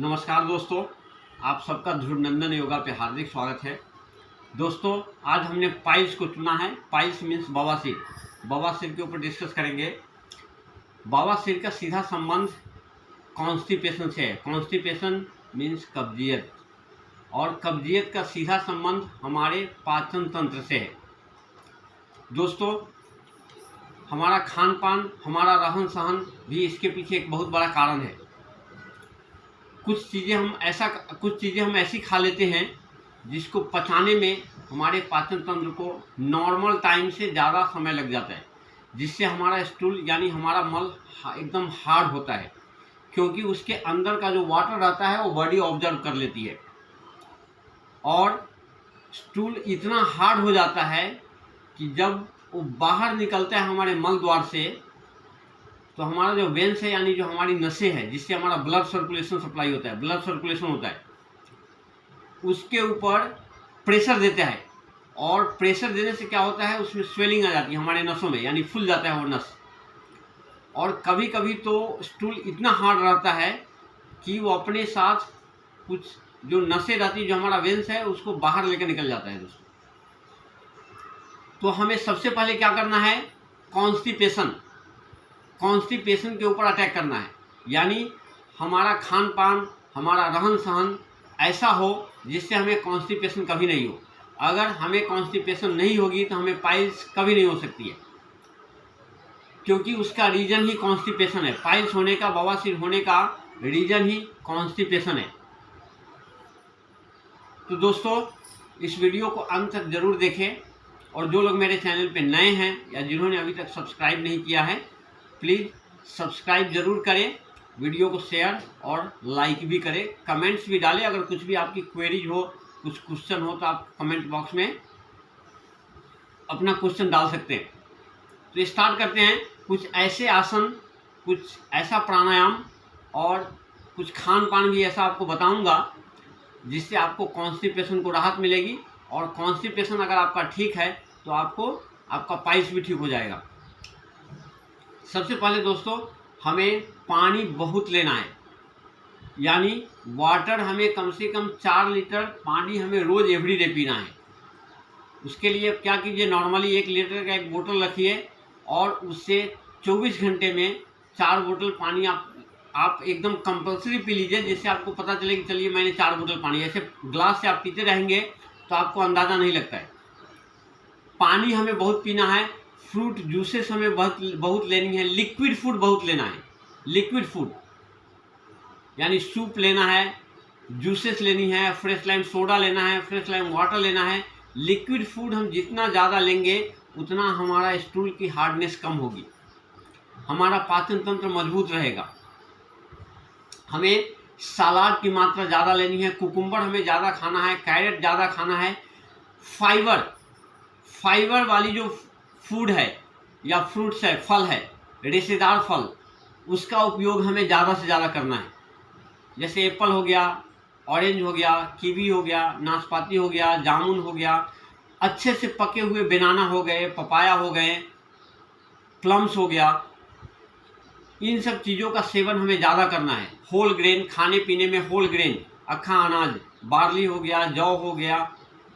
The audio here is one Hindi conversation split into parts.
नमस्कार दोस्तों, आप सबका ध्रुवनंदन योगा पे हार्दिक स्वागत है। दोस्तों, आज हमने पाइल्स को चुना है। पाइल्स मीन्स बवासीर। बवासीर के ऊपर डिस्कस करेंगे। बवासीर का सीधा संबंध कॉन्स्टिपेशन से है। कॉन्स्टिपेशन मीन्स कब्जियत, और कब्जियत का सीधा संबंध हमारे पाचन तंत्र से है। दोस्तों, हमारा खान पान, हमारा रहन सहन भी इसके पीछे एक बहुत बड़ा कारण है। कुछ चीज़ें हम ऐसी खा लेते हैं जिसको पचाने में हमारे पाचन तंत्र को नॉर्मल टाइम से ज़्यादा समय लग जाता है, जिससे हमारा स्टूल यानी हमारा मल एकदम हार्ड होता है, क्योंकि उसके अंदर का जो वाटर रहता है वो बॉडी ऑब्जर्व कर लेती है। और स्टूल इतना हार्ड हो जाता है कि जब वो बाहर निकलता है हमारे मल द्वार से, तो हमारा जो वेन्स है यानी जो हमारी नसें हैं जिससे हमारा ब्लड सर्कुलेशन सप्लाई होता है, ब्लड सर्कुलेशन होता है, उसके ऊपर प्रेशर देता है। और प्रेशर देने से क्या होता है, उसमें स्वेलिंग आ जाती है हमारे नसों में, यानी फूल जाता है वो नस। और कभी कभी तो स्टूल इतना हार्ड रहता है कि वो अपने साथ कुछ जो नसें रहती है, जो हमारा वेन्स है, उसको बाहर लेकर निकल जाता है दोस्तों। तो हमें सबसे पहले क्या करना है, कॉन्स्टिपेशन के ऊपर अटैक करना है। यानी हमारा खान पान, हमारा रहन सहन ऐसा हो जिससे हमें कॉन्स्टिपेशन कभी नहीं हो। अगर हमें कॉन्स्टिपेशन नहीं होगी तो हमें पाइल्स कभी नहीं हो सकती है, क्योंकि उसका रीजन ही कॉन्स्टिपेशन है। पाइल्स होने का, बवासीर होने का रीजन ही कॉन्स्टिपेशन है। तो दोस्तों, इस वीडियो को अंत तक जरूर देखें, और जो लोग मेरे चैनल पे नए हैं या जिन्होंने अभी तक सब्सक्राइब नहीं किया है, प्लीज़ सब्सक्राइब जरूर करें, वीडियो को शेयर और लाइक भी करें, कमेंट्स भी डालें। अगर कुछ भी आपकी क्वेरीज हो, कुछ क्वेश्चन हो, तो आप कमेंट बॉक्स में अपना क्वेश्चन डाल सकते हैं। तो स्टार्ट करते हैं। कुछ ऐसे आसन, कुछ ऐसा प्राणायाम और कुछ खान पान भी ऐसा आपको बताऊंगा जिससे आपको कॉन्स्टिपेशन को राहत मिलेगी। और कॉन्स्टिपेशन अगर आपका ठीक है तो आपका पाइल्स भी ठीक हो जाएगा। सबसे पहले दोस्तों, हमें पानी बहुत लेना है, यानी वाटर हमें कम से कम 4 लीटर पानी हमें रोज़ एवरीडे पीना है। उसके लिए क्या कीजिए, नॉर्मली 1 लीटर का एक बोतल रखिए और उससे 24 घंटे में 4 बोतल पानी आप एकदम कंपल्सरी पी लीजिए, जिससे आपको पता चले कि चलिए मैंने 4 बोतल पानी। ऐसे ग्लास से आप पीते रहेंगे तो आपको अंदाज़ा नहीं लगता है। पानी हमें बहुत पीना है। फ्रूट जूसेस हमें बहुत लेनी है। लिक्विड फूड बहुत लेना है। लिक्विड फूड यानी सूप लेना है, जूसेस लेनी है, फ्रेश लाइम सोडा लेना है, फ्रेश लाइम वाटर लेना है। लिक्विड फूड हम जितना ज़्यादा लेंगे उतना हमारा स्टूल की हार्डनेस कम होगी, हमारा पाचन तंत्र मजबूत रहेगा। हमें सलाद की मात्रा ज़्यादा लेनी है। कुकुम्बर हमें ज़्यादा खाना है, कैरेट ज़्यादा खाना है। फाइबर वाली जो फूड है या फ्रूट्स है, फल है, रेशेदार फल, उसका उपयोग हमें ज़्यादा से ज़्यादा करना है। जैसे एप्पल हो गया, ऑरेंज हो गया, कीवी हो गया, नाशपाती हो गया, जामुन हो गया, अच्छे से पके हुए बनाना हो गए, पपाया हो गए, प्लम्स हो गया। इन सब चीज़ों का सेवन हमें ज़्यादा करना है। होल ग्रेन, खाने पीने में होल ग्रेन, अक्खा अनाज, बार्ली हो गया, जौ हो गया,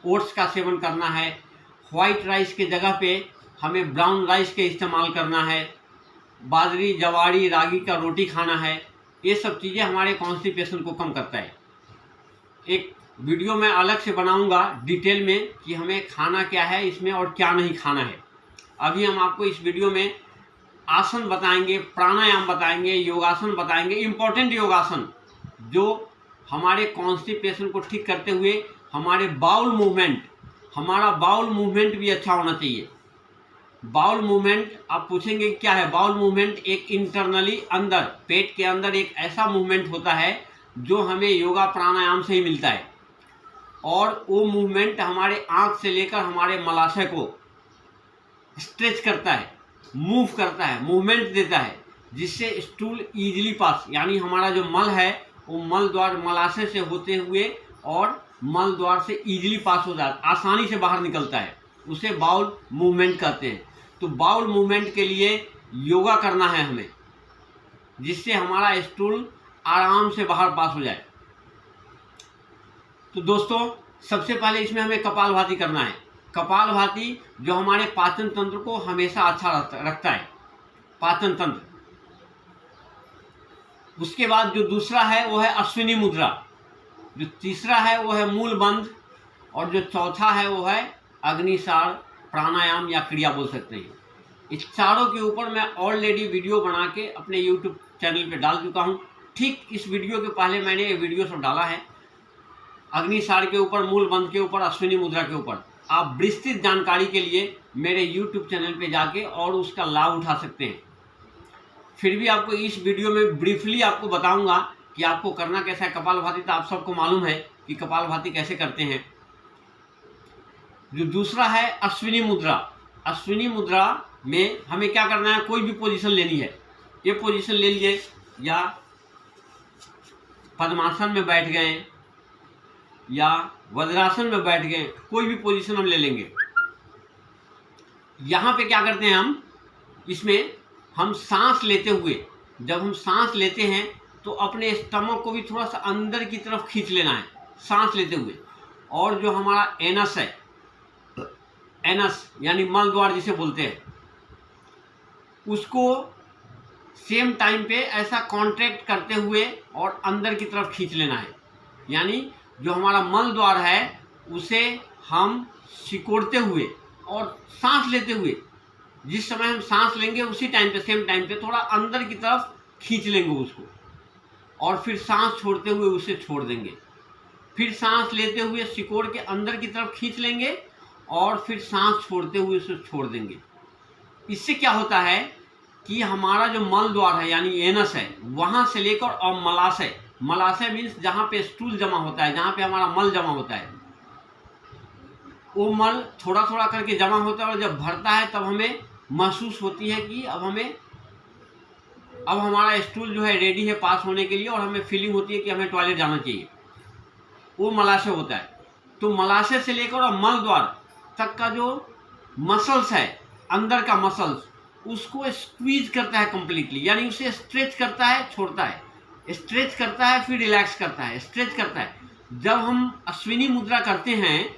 ओट्स का सेवन करना है। वाइट राइस के जगह पे हमें ब्राउन राइस के इस्तेमाल करना है। बाजरी, जवारी, रागी का रोटी खाना है। ये सब चीज़ें हमारे कॉन्स्टिपेशन को कम करता है। एक वीडियो मैं अलग से बनाऊंगा डिटेल में कि हमें खाना क्या है इसमें और क्या नहीं खाना है। अभी हम आपको इस वीडियो में आसन बताएंगे, प्राणायाम बताएंगे, योगासन बताएंगे, इम्पोर्टेंट योगासन जो हमारे कॉन्स्टिपेशन को ठीक करते हुए हमारा बाउल मूवमेंट भी अच्छा होना चाहिए। बाउल मूवमेंट, आप पूछेंगे क्या है बाउल मूवमेंट? एक इंटरनली अंदर, पेट के अंदर एक ऐसा मूवमेंट होता है जो हमें योगा प्राणायाम से ही मिलता है। और वो मूवमेंट हमारे आँख से लेकर हमारे मलाशय को स्ट्रेच करता है, मूव करता है, मूवमेंट देता है, जिससे स्टूल ईजिली पास, यानी हमारा जो मल है वो मल द्वार, मलाशय से होते हुए और मल द्वार से ईजिली पास हो जाता है, आसानी से बाहर निकलता है। उसे बाउल मूवमेंट कहते हैं। तो बाउल मूवमेंट के लिए योगा करना है हमें, जिससे हमारा स्टूल आराम से बाहर पास हो जाए। तो दोस्तों सबसे पहले इसमें हमें कपालभाति करना है। कपालभाति जो हमारे पाचन तंत्र को हमेशा अच्छा रखता है, पाचन तंत्र। उसके बाद जो दूसरा है वो है अश्विनी मुद्रा, जो तीसरा है वो है मूल बंध, और जो चौथा है वो है अग्निसार प्राणायाम या क्रिया बोल सकते हैं। इस चारों के ऊपर मैं ऑलरेडी वीडियो बना के अपने यूट्यूब चैनल पे डाल चुका हूँ। ठीक इस वीडियो के पहले मैंने ये वीडियो सब डाला है, अग्निसार के ऊपर, मूल बंध के ऊपर, अश्विनी मुद्रा के ऊपर। आप विस्तृत जानकारी के लिए मेरे यूट्यूब चैनल पे जाके और उसका लाभ उठा सकते हैं। फिर भी आपको इस वीडियो में ब्रीफली आपको बताऊंगा कि आपको करना कैसा है। कपालभाति तो आप सबको मालूम है कि कपालभाति कैसे करते हैं। जो दूसरा है अश्विनी मुद्रा, अश्विनी मुद्रा में हमें क्या करना है, कोई भी पोजीशन लेनी है। ये पोजीशन ले लीजिए, या पद्मासन में बैठ गए या वज्रासन में बैठ गए, कोई भी पोजीशन हम ले लेंगे। यहाँ पे क्या करते हैं हम, इसमें हम सांस लेते हुए, जब हम सांस लेते हैं तो अपने स्टमक को भी थोड़ा सा अंदर की तरफ खींच लेना है सांस लेते हुए। और जो हमारा एनस है, एनस यानी मल द्वार जिसे बोलते हैं, उसको सेम टाइम पे ऐसा कॉन्ट्रैक्ट करते हुए और अंदर की तरफ खींच लेना है। यानी जो हमारा मल द्वार है उसे हम सिकोड़ते हुए और सांस लेते हुए, जिस समय हम सांस लेंगे उसी टाइम पे, सेम टाइम पे थोड़ा अंदर की तरफ खींच लेंगे उसको, और फिर सांस छोड़ते हुए उसे छोड़ देंगे। फिर सांस लेते हुए सिकोड़ के अंदर की तरफ खींच लेंगे और फिर सांस छोड़ते हुए उसे छोड़ देंगे। इससे क्या होता है कि हमारा जो मल द्वार है यानी एनस है, वहाँ से लेकर और मलाशय, मलाशय मीन्स जहाँ पे स्टूल जमा होता है, जहाँ पे हमारा मल जमा होता है, वो मल थोड़ा थोड़ा करके जमा होता है, और जब भरता है तब हमें महसूस होती है कि अब हमारा स्टूल जो है रेडी है पास होने के लिए, और हमें फीलिंग होती है कि हमें टॉयलेट जाना चाहिए। वो मलाशय होता है। तो मलाशय से लेकर और मल द्वार तक का जो मसल्स है, अंदर का मसल्स, उसको स्क्वीज करता है कंप्लीटली, यानी उसे स्ट्रेच करता है, छोड़ता है, स्ट्रेच करता है, फिर रिलैक्स करता है, स्ट्रेच करता है। जब हम अश्विनी मुद्रा करते हैं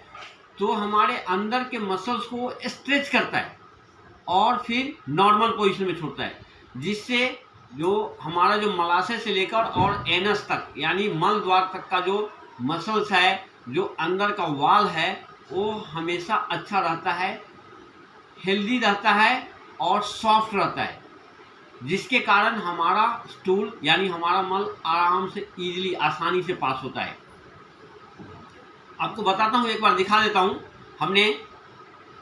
तो हमारे अंदर के मसल्स को स्ट्रेच करता है और फिर नॉर्मल पोजीशन में छोड़ता है, जिससे जो हमारा जो मलाशय से लेकर और एनस तक यानी मल द्वार तक का जो मसल्स है, जो अंदर का वाल है, वो हमेशा अच्छा रहता है, हेल्दी रहता है और सॉफ्ट रहता है, जिसके कारण हमारा स्टूल यानी हमारा मल आराम से, इजीली, आसानी से पास होता है। आपको बताता हूँ, एक बार दिखा देता हूँ। हमने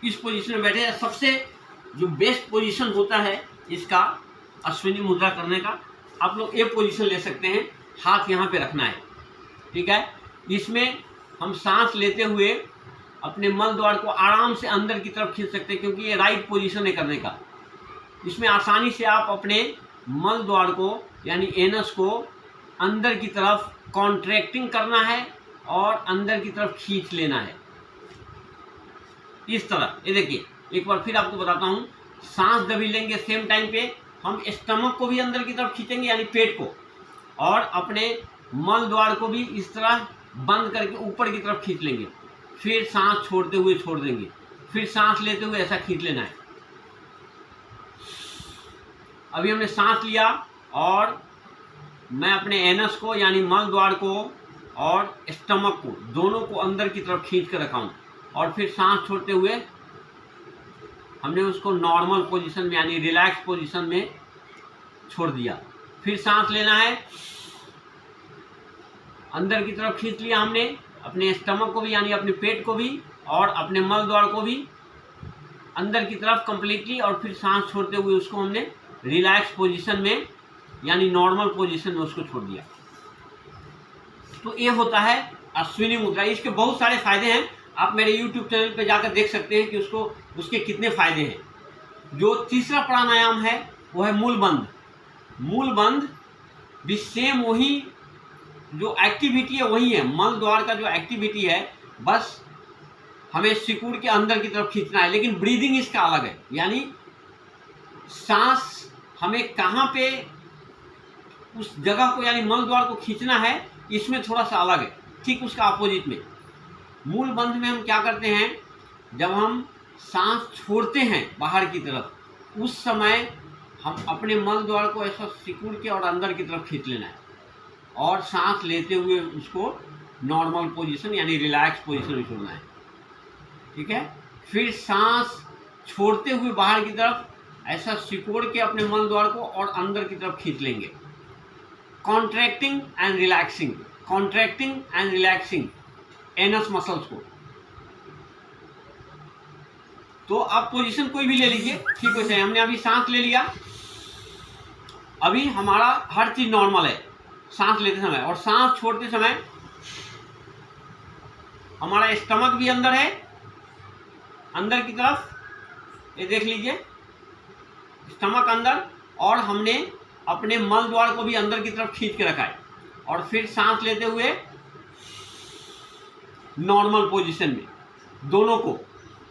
इस पोजीशन में बैठे, सबसे जो बेस्ट पोजीशन होता है इसका अश्विनी मुद्रा करने का, आप लोग ये पोजीशन ले सकते हैं। हाथ यहाँ पे रखना है, ठीक है। इसमें हम सांस लेते हुए अपने मल द्वार को आराम से अंदर की तरफ खींच सकते हैं, क्योंकि ये राइट पोजीशन है करने का। इसमें आसानी से आप अपने मल द्वार को यानी एनस को अंदर की तरफ कॉन्ट्रैक्टिंग करना है और अंदर की तरफ खींच लेना है, इस तरह। ये देखिए, एक बार फिर आपको बताता हूँ। सांस जब भी लेंगे सेम टाइम पे हम स्टमक को भी अंदर की तरफ खींचेंगे यानी पेट को, और अपने मल द्वार को भी इस तरह बंद करके ऊपर की तरफ खींच लेंगे। फिर सांस छोड़ते हुए छोड़ देंगे, फिर सांस लेते हुए ऐसा खींच लेना है। अभी हमने सांस लिया और मैं अपने एनस को यानी मल द्वार को और स्टमक को, दोनों को अंदर की तरफ खींच कर रखा हूँ, और फिर सांस छोड़ते हुए हमने उसको नॉर्मल पोजीशन में यानी रिलैक्स पोजीशन में छोड़ दिया। फिर सांस लेना है, अंदर की तरफ खींच लिया हमने अपने स्टमक को भी यानी अपने पेट को भी और अपने मल द्वार को भी अंदर की तरफ कंप्लीटली, और फिर सांस छोड़ते हुए उसको हमने रिलैक्स पोजीशन में यानी नॉर्मल पोजीशन में उसको छोड़ दिया। तो ये होता है अश्विनी मुद्रा। इसके बहुत सारे फायदे हैं, आप मेरे YouTube चैनल पे जाकर देख सकते हैं कि उसके कितने फायदे हैं। जो तीसरा प्राणायाम है वो है मूल बंध। मूल बंध भी सेम वही जो एक्टिविटी है वही है, मल द्वार का जो एक्टिविटी है, बस हमें सिकुड़ के अंदर की तरफ खींचना है, लेकिन ब्रीदिंग इसका अलग है। यानी सांस हमें कहाँ पे उस जगह को यानी मल द्वार को खींचना है, इसमें थोड़ा सा अलग है। ठीक उसका अपोजिट में मूल बंध में हम क्या करते हैं, जब हम सांस छोड़ते हैं बाहर की तरफ, उस समय हम अपने मल द्वार को ऐसा सिकुड़ के और अंदर की तरफ खींच लेना है और सांस लेते हुए उसको नॉर्मल पोजीशन यानी रिलैक्स पोजीशन में छोड़ना है। ठीक है, फिर सांस छोड़ते हुए बाहर की तरफ ऐसा सिकोड़ के अपने मल द्वार को और अंदर की तरफ खींच लेंगे। Contracting and relaxing, contracting and relaxing anus muscles को। तो आप पोजीशन कोई भी ले लीजिए, ठीक है। हमने अभी सांस ले लिया, अभी हमारा हर चीज नॉर्मल है सांस लेते समय, और सांस छोड़ते समय हमारा स्टमक भी अंदर है, अंदर की तरफ, ये देख लीजिए स्टमक अंदर, और हमने अपने मल द्वार को भी अंदर की तरफ खींच के रखा है। और फिर सांस लेते हुए नॉर्मल पोजीशन में दोनों को,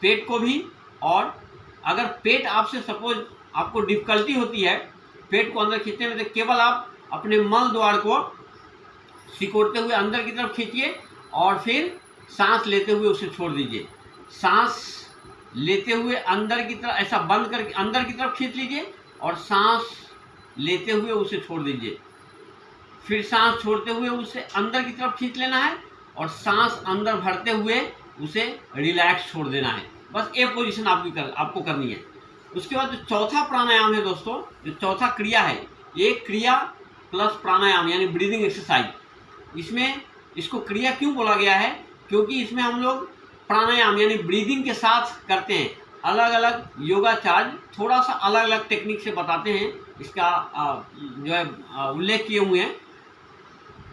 पेट को भी, और अगर पेट आपसे सपोज आपको डिफिकल्टी होती है पेट को अंदर खींचने में, तो केवल आप अपने मल द्वार को सिकोड़ते हुए अंदर की तरफ खींचिए और फिर सांस लेते हुए उसे छोड़ दीजिए। सांस लेते हुए अंदर की तरफ ऐसा बंद करके अंदर की तरफ खींच लीजिए और सांस लेते हुए उसे छोड़ दीजिए। फिर सांस छोड़ते हुए उसे अंदर की तरफ खींच लेना है और सांस अंदर भरते हुए उसे रिलैक्स छोड़ देना है। बस ये पोजीशन आपको करनी है। उसके बाद जो चौथा प्राणायाम है दोस्तों, जो चौथा क्रिया है, ये क्रिया प्लस प्राणायाम यानी ब्रीदिंग एक्सरसाइज। इसमें इसको क्रिया क्यों बोला गया है, क्योंकि इसमें हम लोग प्राणायाम यानी ब्रीदिंग के साथ करते हैं। अलग अलग योगाचार्य थोड़ा सा अलग अलग टेक्निक से बताते हैं, इसका जो है उल्लेख किए हुए हैं,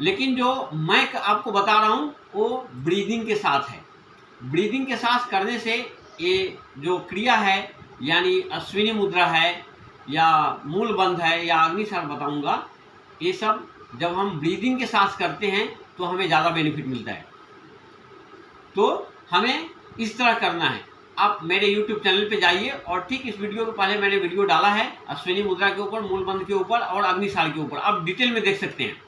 लेकिन जो मैं आपको बता रहा हूँ वो ब्रीदिंग के साथ है। ब्रीदिंग के साथ करने से ये जो क्रिया है यानी अश्विनी मुद्रा है या मूल बंध है या अग्निसार बताऊंगा, ये सब जब हम ब्रीदिंग के साथ करते हैं तो हमें ज़्यादा बेनिफिट मिलता है। तो हमें इस तरह करना है। आप मेरे YouTube चैनल पे जाइए और ठीक इस वीडियो के पहले मैंने वीडियो डाला है अश्विनी मुद्रा के ऊपर, मूल बंध के ऊपर और अग्निसार के ऊपर, आप डिटेल में देख सकते हैं।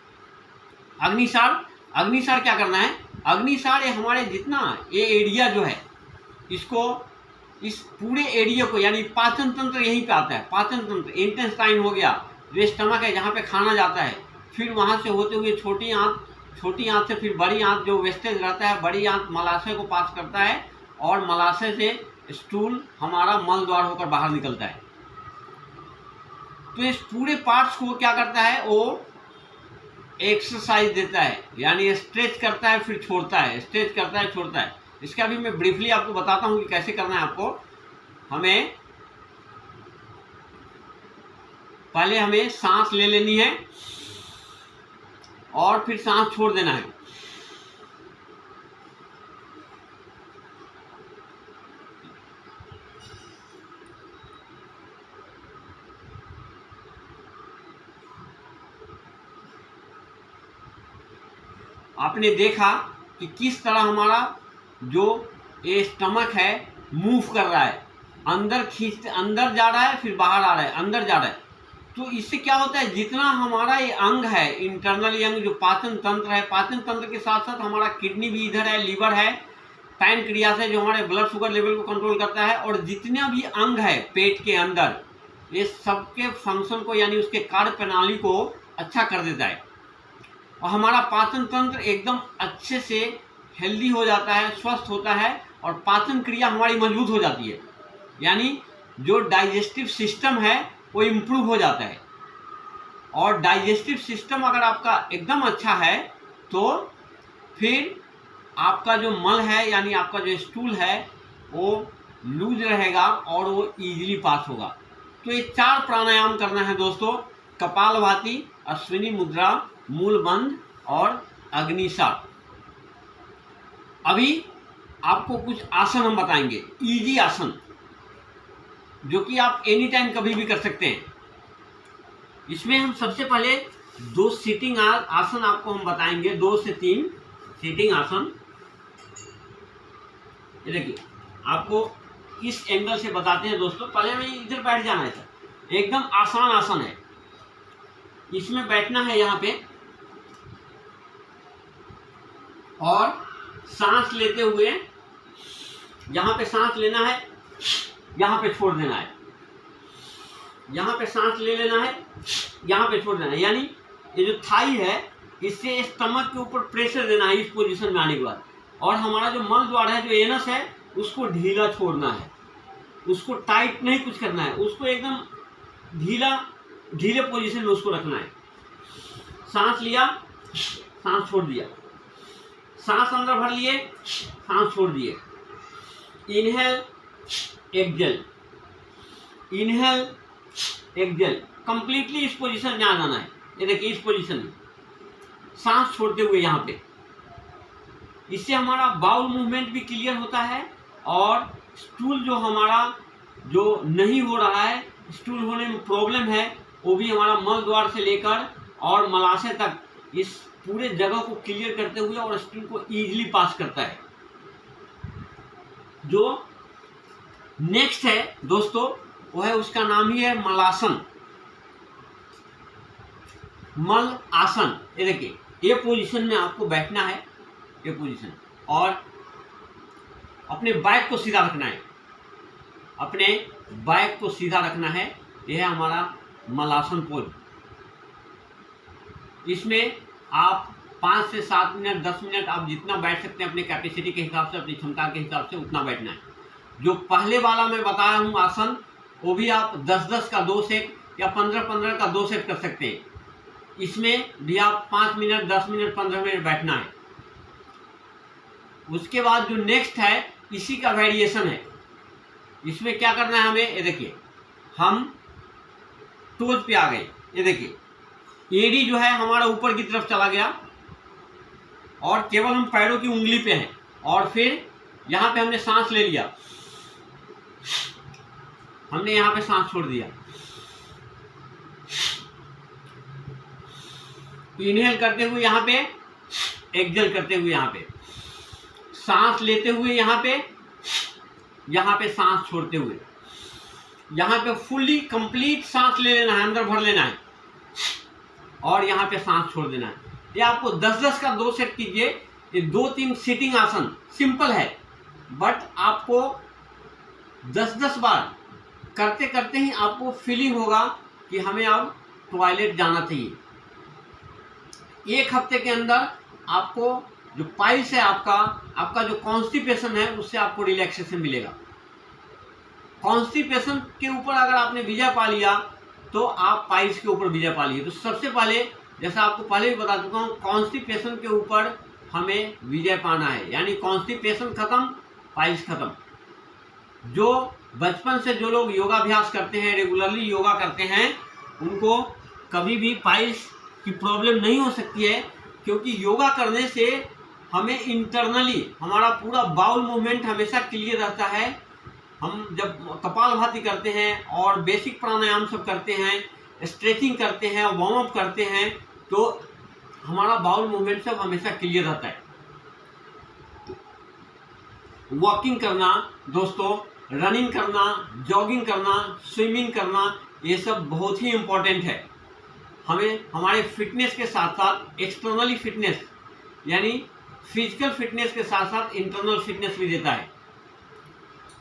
अग्निसार क्या करना है, अग्निसार ये हमारे जितना ये एरिया जो है, इसको इस पूरे एरिया को यानी पाचन तंत्र यहीं पे आता है। पाचन तंत्र इंटेस्टाइन हो गया, जो स्टमक है जहाँ पे खाना जाता है, फिर वहाँ से होते हुए छोटी आंत से फिर बड़ी आंत जो वेस्टेज रहता है, बड़ी आंत मलाशय को पास करता है और मलाशय से स्टूल हमारा मल द्वार होकर बाहर निकलता है। तो इस पूरे पार्ट्स को क्या करता है, वो एक्सरसाइज देता है यानी स्ट्रेच करता है फिर छोड़ता है, स्ट्रेच करता है छोड़ता है। इसका भी मैं ब्रीफली आपको बताता हूँ कि कैसे करना है आपको। पहले हमें सांस ले लेनी है और फिर सांस छोड़ देना है। आपने देखा कि किस तरह हमारा जो ये स्टमक है मूव कर रहा है, अंदर जा रहा है फिर बाहर आ रहा है, अंदर जा रहा है। तो इससे क्या होता है, जितना हमारा ये अंग है इंटरनल अंग जो पाचन तंत्र है, पाचन तंत्र के साथ साथ हमारा किडनी भी इधर है, लीवर है, पैनक्रियास है जो हमारे ब्लड शुगर लेवल को कंट्रोल करता है, और जितना भी अंग है पेट के अंदर, ये सबके फंक्शन को यानी उसके कार्य प्रणाली को अच्छा कर देता है और हमारा पाचन तंत्र एकदम अच्छे से हेल्दी हो जाता है, स्वस्थ होता है और पाचन क्रिया हमारी मजबूत हो जाती है। यानी जो डाइजेस्टिव सिस्टम है वो इम्प्रूव हो जाता है। और डाइजेस्टिव सिस्टम अगर आपका एकदम अच्छा है तो फिर आपका जो मल है यानी आपका जो स्टूल है वो लूज रहेगा और वो इजीली पास होगा। तो ये 4 प्राणायाम करना है दोस्तों, कपालभाति, अश्विनी मुद्रा, मूल बंध और अग्निसार। अभी आपको कुछ आसन हम बताएंगे, इजी आसन, जो कि आप एनी टाइम कभी भी कर सकते हैं। इसमें हम सबसे पहले 2 सीटिंग आसन आपको हम बताएंगे, 2 से 3 सीटिंग आसन। ये देखिए आपको इस एंगल से बताते हैं दोस्तों। पहले में इधर बैठ जाना है सर, एकदम आसान आसन है। इसमें बैठना है यहाँ पे और सांस लेते हुए यहाँ पे सांस लेना है, यहाँ पे छोड़ देना है, यहाँ पे सांस ले लेना है, यहाँ पे छोड़ देना है। यानी ये जो थाई है इससे स्टमक के ऊपर प्रेशर देना है इस पोजीशन में आने के बाद। और हमारा जो मल द्वार है, जो एनस है, उसको ढीला छोड़ना है, उसको टाइट नहीं कुछ करना है, उसको एकदम ढीले पोजीशन में उसको रखना है। सांस लिया, सांस छोड़ दिया, सांस अंदर भर लिए, सांस छोड़ दिए। Inhale exhale, inhale exhale, completely इस पोजीशन में आ जाना है। ये देखिए इस पोजीशन में सांस छोड़ते हुए यहाँ पे। इससे हमारा बाउल मूवमेंट भी क्लियर होता है और स्टूल जो हमारा जो नहीं हो रहा है, स्टूल होने में प्रॉब्लम है, वो भी हमारा मल द्वार से लेकर और मलाशय तक इस पूरे जगह को क्लियर करते हुए और स्टूल को इजीली पास करता है। जो नेक्स्ट है दोस्तों वो है, उसका नाम ही है मलासन, मल आसन। ये देखिए ये पोजीशन में आपको बैठना है, ये पोजीशन, और अपने बैक को सीधा रखना है, अपने बैक को सीधा रखना है। यह है हमारा मलासन पोज। इसमें आप 5 से 7 मिनट 10 मिनट आप जितना बैठ सकते हैं अपने कैपेसिटी के हिसाब से, अपनी क्षमता के हिसाब से उतना बैठना है। जो पहले वाला मैं बताया हूँ आसन, वो भी आप 10-10 का 2 सेट या 15-15 का 2 सेट कर सकते हैं। इसमें भी आप 5 मिनट 10 मिनट 15 मिनट बैठना है। उसके बाद जो नेक्स्ट है इसी का वेरिएशन है। इसमें क्या करना है हमें, ये देखिए हम टोज पे आ गए, ये देखिए एडी जो है हमारा ऊपर की तरफ चला गया और केवल हम पैरों की उंगली पे हैं। और फिर यहाँ पे हमने सांस ले लिया, हमने यहाँ पे सांस छोड़ दिया। इनहेल करते हुए यहाँ पे, एक्सहेल करते हुए यहाँ पे, सांस लेते हुए यहाँ पे सांस छोड़ते हुए, यहाँ पे फुल्ली कंप्लीट सांस ले लेना है, अंदर भर लेना है और यहाँ पे सांस छोड़ देना है। ये आपको 10-10 का 2 सेट कीजिए। ये 2-3 सिटिंग आसन सिंपल है, बट आपको 10-10 बार करते करते ही आपको फीलिंग होगा कि हमें अब टॉयलेट जाना चाहिए। 1 हफ्ते के अंदर आपको जो पाइल्स है, आपका जो कॉन्स्टिपेशन है, उससे आपको रिलैक्सेशन मिलेगा। कॉन्स्टिपेशन के ऊपर अगर आपने विजय पा लिया तो आप पाइल्स के ऊपर विजय पा लिए। तो सबसे पहले, जैसा आपको पहले भी बता चुका हूँ, कॉन्स्टिपेशन के ऊपर हमें विजय पाना है। यानी कॉन्स्टिपेशन खत्म, पाइल्स खत्म। जो बचपन से जो लोग योगाभ्यास करते हैं, रेगुलरली योगा करते हैं, उनको कभी भी पाइल्स की प्रॉब्लम नहीं हो सकती है, क्योंकि योगा करने से हमें इंटरनली हमारा पूरा बाउल मूवमेंट हमेशा क्लियर रहता है। हम जब कपालभाति करते हैं और बेसिक प्राणायाम सब करते हैं, स्ट्रेचिंग करते हैं, वार्म अप करते हैं, तो हमारा बाउल मूवमेंट सब हमेशा क्लियर रहता है। वॉकिंग करना दोस्तों, रनिंग करना, जॉगिंग करना, स्विमिंग करना, ये सब बहुत ही इम्पोर्टेंट है। हमें हमारे फिटनेस के साथ साथ एक्सटर्नली फिटनेस यानी फिजिकल फिटनेस के साथ साथ इंटरनल फिटनेस भी देता है।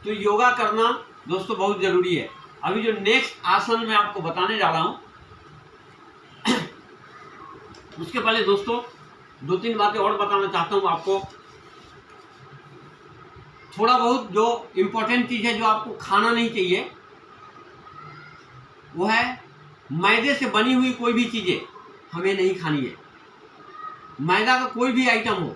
तो योगा करना दोस्तों बहुत ज़रूरी है। अभी जो नेक्स्ट आसन मैं आपको बताने जा रहा हूँ, उसके पहले दोस्तों 2-3 बातें और बताना चाहता हूँ आपको। थोड़ा बहुत जो इम्पोर्टेंट चीज़ है जो आपको खाना नहीं चाहिए, वो है मैदे से बनी हुई कोई भी चीज़ें हमें नहीं खानी है। मैदा का कोई भी आइटम हो,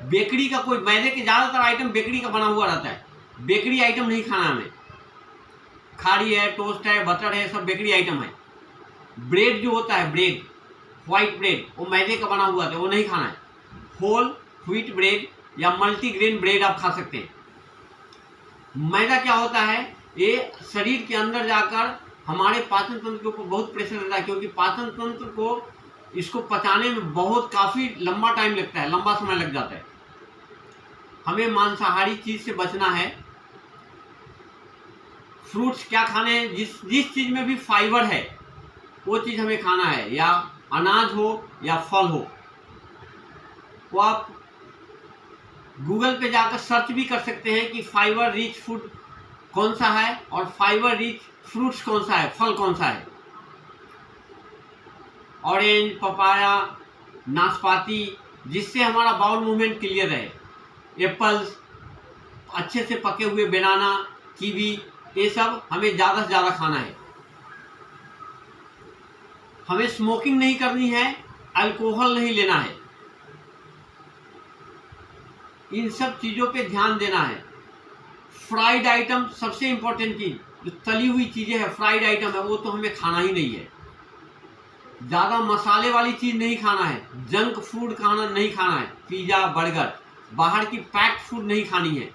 बेकरी का कोई, मैदे के ज़्यादातर आइटम बेकरी का बना हुआ रहता है, बेकरी आइटम नहीं खाना हमें। खाड़ी है, टोस्ट है, बटर है, सब बेकरी आइटम है। ब्रेड जो होता है, ब्रेड, वाइट ब्रेड, वो मैदे का बना हुआ था, वो नहीं खाना है। होल व्हीट ब्रेड या मल्टीग्रेन ब्रेड आप खा सकते हैं। मैदा क्या होता है, ये शरीर के अंदर जाकर हमारे पाचन तंत्र के ऊपर बहुत प्रेशर देता है, क्योंकि पाचन तंत्र को इसको पचाने में बहुत काफ़ी लंबा टाइम लगता है, लंबा समय लग जाता है। हमें मांसाहारी चीज़ से बचना है। फ्रूट्स क्या खाने हैं, जिस चीज़ में भी फाइबर है वो चीज़ हमें खाना है, या अनाज हो या फल हो। वो आप गूगल पे जाकर सर्च भी कर सकते हैं कि फाइबर रिच फूड कौन सा है और फाइबर रिच फ्रूट्स कौन सा है, फल कौन सा है। ऑरेंज, पपाया, नाशपाती, जिससे हमारा बाउल मूवमेंट क्लियर रहे। एप्पल्स, अच्छे से पके हुए बनाना, कीवी, ये सब हमें ज़्यादा से ज़्यादा खाना है। हमें स्मोकिंग नहीं करनी है, अल्कोहल नहीं लेना है। इन सब चीज़ों पे ध्यान देना है। फ्राइड आइटम सबसे इम्पोर्टेंट चीज़, जो तली हुई चीज़ें हैं, फ्राइड आइटम है, वो तो हमें खाना ही नहीं है। ज़्यादा मसाले वाली चीज़ नहीं खाना है, जंक फूड खाना नहीं खाना है, पिज़्ज़ा, बर्गर, बाहर की पैक्ड फूड नहीं खानी है।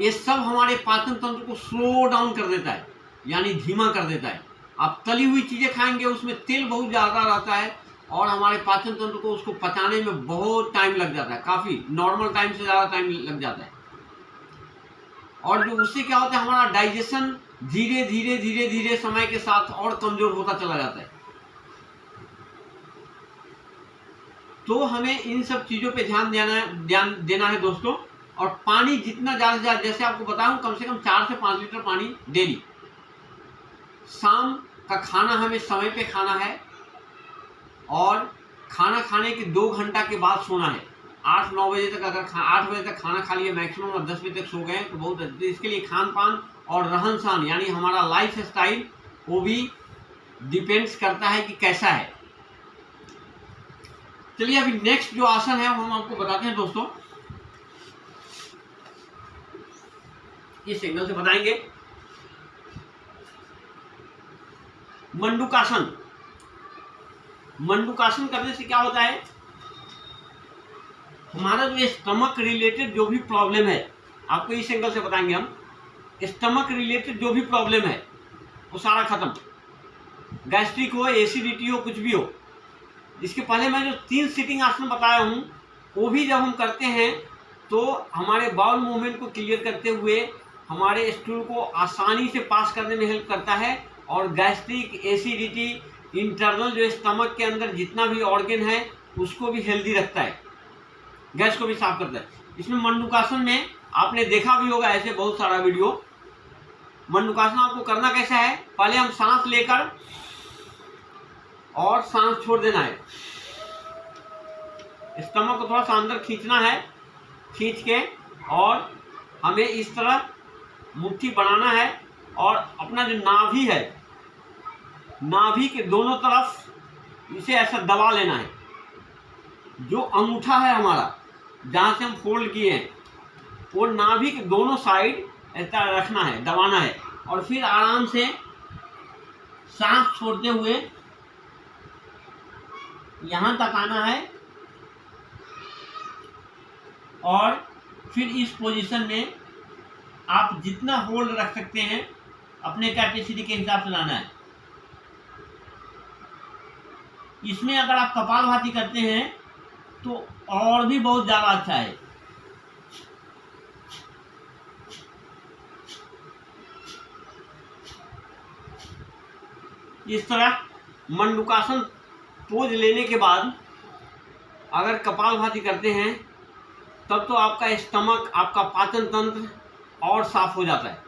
ये सब हमारे पाचन तंत्र को स्लो डाउन कर देता है, यानी धीमा कर देता है। आप तली हुई चीज़ें खाएंगे, उसमें तेल बहुत ज़्यादा रहता है और हमारे पाचन तंत्र को उसको पचाने में बहुत टाइम लग जाता है, काफ़ी नॉर्मल टाइम से ज़्यादा टाइम लग जाता है। और जो उससे क्या होता है, हमारा डाइजेशन धीरे धीरे धीरे धीरे समय के साथ और कमज़ोर होता चला जाता है। तो हमें इन सब चीज़ों पे ध्यान देना है दोस्तों। और पानी जितना ज़्यादा से ज़्यादा, जैसे आपको बताऊं, कम से कम 4 से 5 लीटर पानी डेली। शाम का खाना हमें समय पे खाना है और खाना खाने के 2 घंटा के बाद सोना है। 8-9 बजे तक, अगर 8 बजे तक खाना खा लिया मैक्सिमम और 10 बजे तक सो गए तो बहुत अच्छे। इसके लिए खान पान और रहन सहन, यानी हमारा लाइफ स्टाइल, वो भी डिपेंड्स करता है कि कैसा है। चलिए अभी नेक्स्ट जो आसन है वो हम आपको बताते हैं दोस्तों, इस एंगल से बताएंगे। मंडूकासन। मंडूकासन करने से क्या होता है, हमारा जो स्टमक रिलेटेड जो भी प्रॉब्लम है, आपको इस एंगल से बताएंगे हम। स्टमक रिलेटेड जो भी प्रॉब्लम है वो सारा खत्म, गैस्ट्रिक हो, एसिडिटी हो, कुछ भी हो। इसके पहले मैं जो 3 सिटिंग आसन बताया हूँ, वो भी जब हम करते हैं तो हमारे बाउल मूवमेंट को क्लियर करते हुए हमारे स्टूल को आसानी से पास करने में हेल्प करता है और गैस्ट्रिक, एसिडिटी, इंटरनल जो स्टमक के अंदर जितना भी ऑर्गन है उसको भी हेल्दी रखता है, गैस को भी साफ करता है। इसमें मंडूकासन में आपने देखा भी होगा ऐसे बहुत सारा वीडियो। मंडूकासन आपको करना कैसा है, पहले हम सांस लेकर और सांस छोड़ देना है। स्टमक को थोड़ा सा अंदर खींचना है, खींच के और हमें इस तरह मुट्ठी बनाना है और अपना जो नाभि है, नाभि के दोनों तरफ इसे ऐसा दबा लेना है। जो अंगूठा है हमारा, जहाँ से हम फोल्ड किए हैं, वो नाभि के दोनों साइड ऐसा रखना है, दबाना है और फिर आराम से सांस छोड़ते हुए यहाँ तक आना है और फिर इस पोजीशन में आप जितना होल्ड रख सकते हैं अपने कैपेसिटी के हिसाब से लाना है। इसमें अगर आप कपालभाति करते हैं तो और भी बहुत ज़्यादा अच्छा है। इस तरह मंडूकासन पोज लेने के बाद अगर कपालभाति करते हैं तब तो आपका स्टमक, आपका पाचन तंत्र और साफ हो जाता है,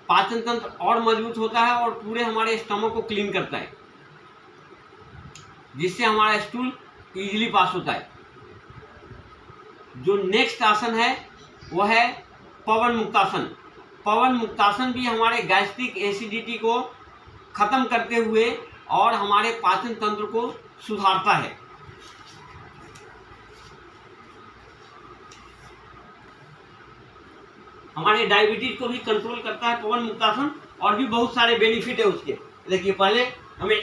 पाचन तंत्र और मजबूत होता है और पूरे हमारे स्टमक को क्लीन करता है, जिससे हमारा स्टूल इजीली पास होता है। जो नेक्स्ट आसन है वह है पवन मुक्तासन। पवन मुक्तासन भी हमारे गैस्ट्रिक, एसिडिटी को खत्म करते हुए और हमारे पाचन तंत्र को सुधारता है। हमारे डायबिटीज को भी कंट्रोल करता है पवन मुक्तासन, और भी बहुत सारे बेनिफिट है उसके। देखिए पहले हमें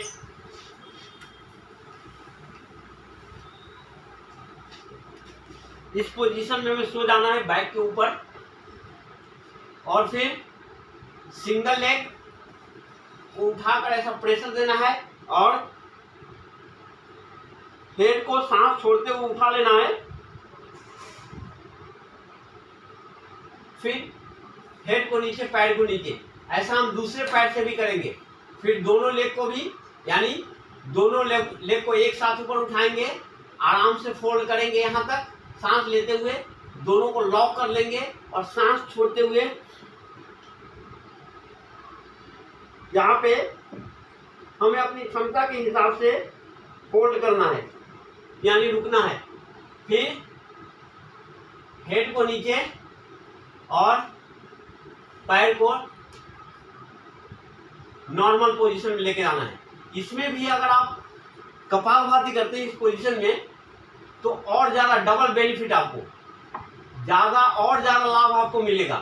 इस पोजीशन में हमें सो जाना है बैक के ऊपर और फिर सिंगल लेग को उठाकर ऐसा प्रेशर देना है और हेड को सांस छोड़ते हुए उठा लेना है। फिर हेड को नीचे, पैर को नीचे। ऐसा हम दूसरे पैर से भी करेंगे। फिर दोनों लेग को भी, यानी दोनों लेग को एक साथ ऊपर उठाएंगे आराम से फोल्ड करेंगे यहाँ तक, सांस लेते हुए दोनों को लॉक कर लेंगे और सांस छोड़ते हुए यहाँ पे हमें अपनी क्षमता के हिसाब से फोल्ड करना है, यानी रुकना है। फिर हेड को नीचे और पैर को नॉर्मल पोजीशन में लेके आना है। इसमें भी अगर आप कपालभाति करते हैं इस पोजीशन में तो और ज़्यादा डबल बेनिफिट, आपको और ज़्यादा लाभ आपको मिलेगा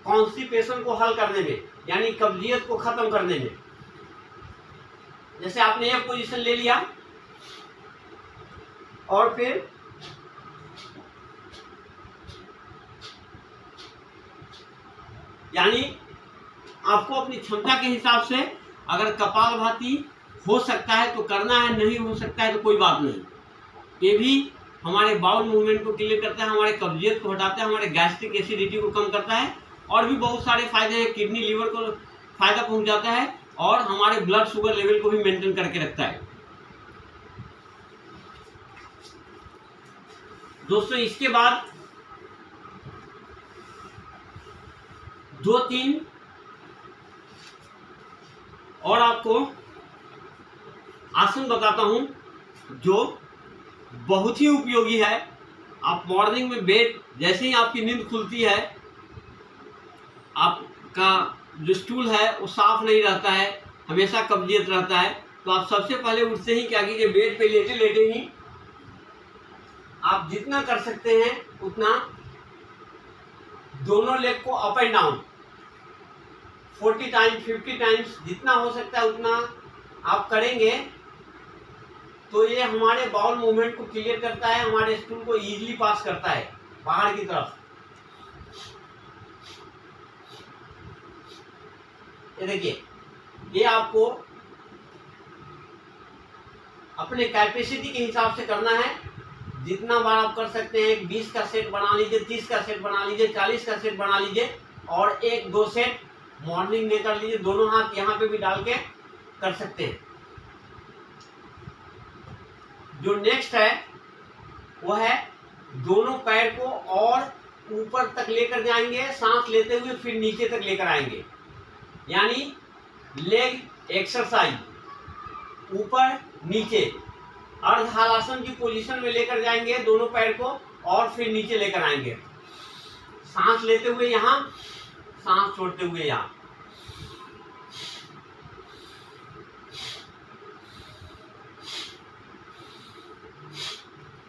कॉन्स्टिपेशन को हल करने में, यानी कब्जियत को खत्म करने में। जैसे आपने एक पोजीशन ले लिया और फिर यानी आपको अपनी क्षमता के हिसाब से अगर कपालभाति हो सकता है तो करना है, नहीं हो सकता है तो कोई बात नहीं। ये भी हमारे बाउल मूवमेंट को क्लियर करता है, हमारे कब्जियत को हटाता है, हमारे गैस्ट्रिक एसिडिटी को कम करता है और भी बहुत सारे फायदे हैं। किडनी लीवर को फायदा पहुंचाता है और हमारे ब्लड शुगर लेवल को भी मेंटेन करके रखता है। दोस्तों इसके बाद 2-3 और आपको आसन बताता हूं जो बहुत ही उपयोगी है। आप मॉर्निंग में बेड जैसे ही आपकी नींद खुलती है, आपका जो स्टूल है वो साफ नहीं रहता है, हमेशा कब्जियत रहता है, तो आप सबसे पहले उठते ही क्या कीजिए, बेड पे लेटे लेटे ही आप जितना कर सकते हैं उतना दोनों लेग को up and down 40 times 50 times जितना हो सकता है उतना आप करेंगे तो ये हमारे बाउल मूवमेंट को क्लियर करता है, हमारे स्टूल को इजीली पास करता है बाहर की तरफ। ये देखिए, ये आपको अपने कैपेसिटी के हिसाब से करना है। जितना बार आप कर सकते हैं, 20 का सेट बना लीजिए, 30 का सेट बना लीजिए, 40 का सेट बना लीजिए और 1-2 सेट मॉर्निंग में कर लीजिए। दोनों हाथ यहाँ पे भी डाल के कर सकते हैं। जो नेक्स्ट है वो है दोनों पैर को और ऊपर तक लेकर जाएंगे, सांस लेते हुए फिर नीचे तक लेकर आएंगे, यानी लेग एक्सरसाइज, ऊपर नीचे अर्ध हलासन की पोजीशन में लेकर जाएंगे दोनों पैर को और फिर नीचे लेकर आएंगे, सांस लेते हुए यहाँ, सांस छोड़ते हुए यहाँ।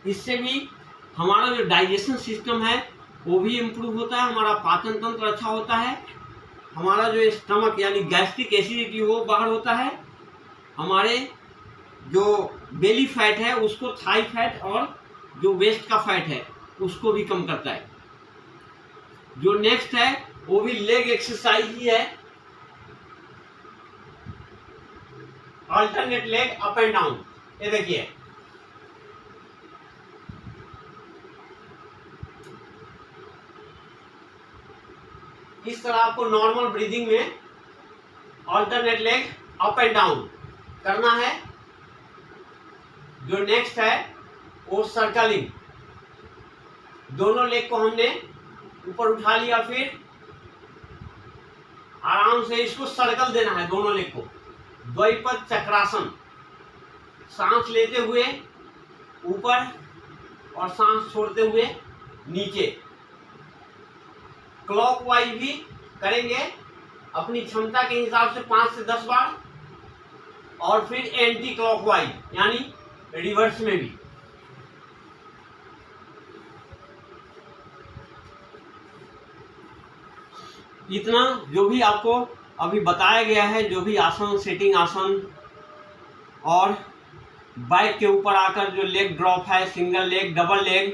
इससे भी हमारा जो डाइजेशन सिस्टम है वो भी इम्प्रूव होता है, हमारा पाचन तंत्र अच्छा होता है, हमारा जो स्टमक यानी गैस्ट्रिक एसिडिटी वो बाहर होता है, हमारे जो बेली फैट है उसको थाई फैट और जो वेस्ट का फैट है उसको भी कम करता है। जो नेक्स्ट है वो भी लेग एक्सरसाइज ही है, alternate leg up and down. ये देखिए, इस तरह आपको नॉर्मल ब्रीदिंग में alternate leg up and down करना है। जो नेक्स्ट है वो सर्कलिंग, दोनों लेग को हमने ऊपर उठा लिया, फिर आराम से इसको सर्कल देना है दोनों लेग को। द्वैपद चक्रासन, सांस लेते हुए ऊपर और सांस छोड़ते हुए नीचे। क्लॉकवाइज भी करेंगे अपनी क्षमता के हिसाब से 5 से 10 बार और फिर एंटी क्लॉकवाइज यानी रिवर्स में भी। इतना जो भी आपको अभी बताया गया है, जो भी आसन, सेटिंग आसन और बैक के ऊपर आकर जो लेग ड्रॉप है, सिंगल लेग, डबल लेग,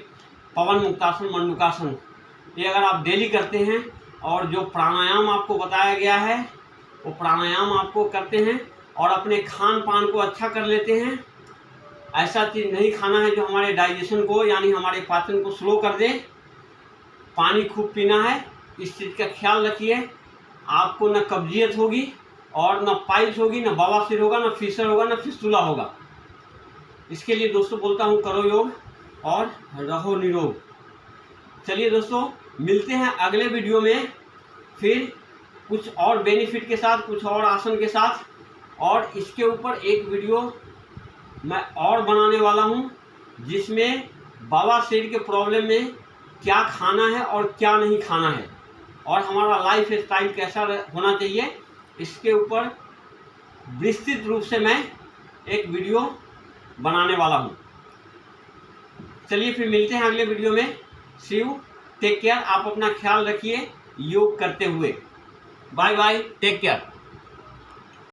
पवन मुक्तासन, मंडूकासन, ये अगर आप डेली करते हैं और जो प्राणायाम आपको बताया गया है वो प्राणायाम आपको करते हैं और अपने खान पान को अच्छा कर लेते हैं। ऐसा चीज़ नहीं खाना है जो हमारे डाइजेशन को यानी हमारे पाचन को स्लो कर दे। पानी खूब पीना है, इस चीज़ का ख्याल रखिए। आपको न कब्जियत होगी और न पाइल्स होगी, न बवासीर होगा, न फिशर होगा, न फिस्टुला होगा। इसके लिए दोस्तों बोलता हूँ करो योग। और रहो निरोग। चलिए दोस्तों, मिलते हैं अगले वीडियो में फिर कुछ और बेनिफिट के साथ, कुछ और आसन के साथ। और इसके ऊपर एक वीडियो मैं और बनाने वाला हूँ जिसमें बवासीर के प्रॉब्लम में क्या खाना है और क्या नहीं खाना है और हमारा लाइफ स्टाइल कैसा होना चाहिए, इसके ऊपर विस्तृत रूप से मैं एक वीडियो बनाने वाला हूँ। चलिए फिर मिलते हैं अगले वीडियो में। See you, take care. आप अपना ख्याल रखिए योग करते हुए। Bye bye, take care.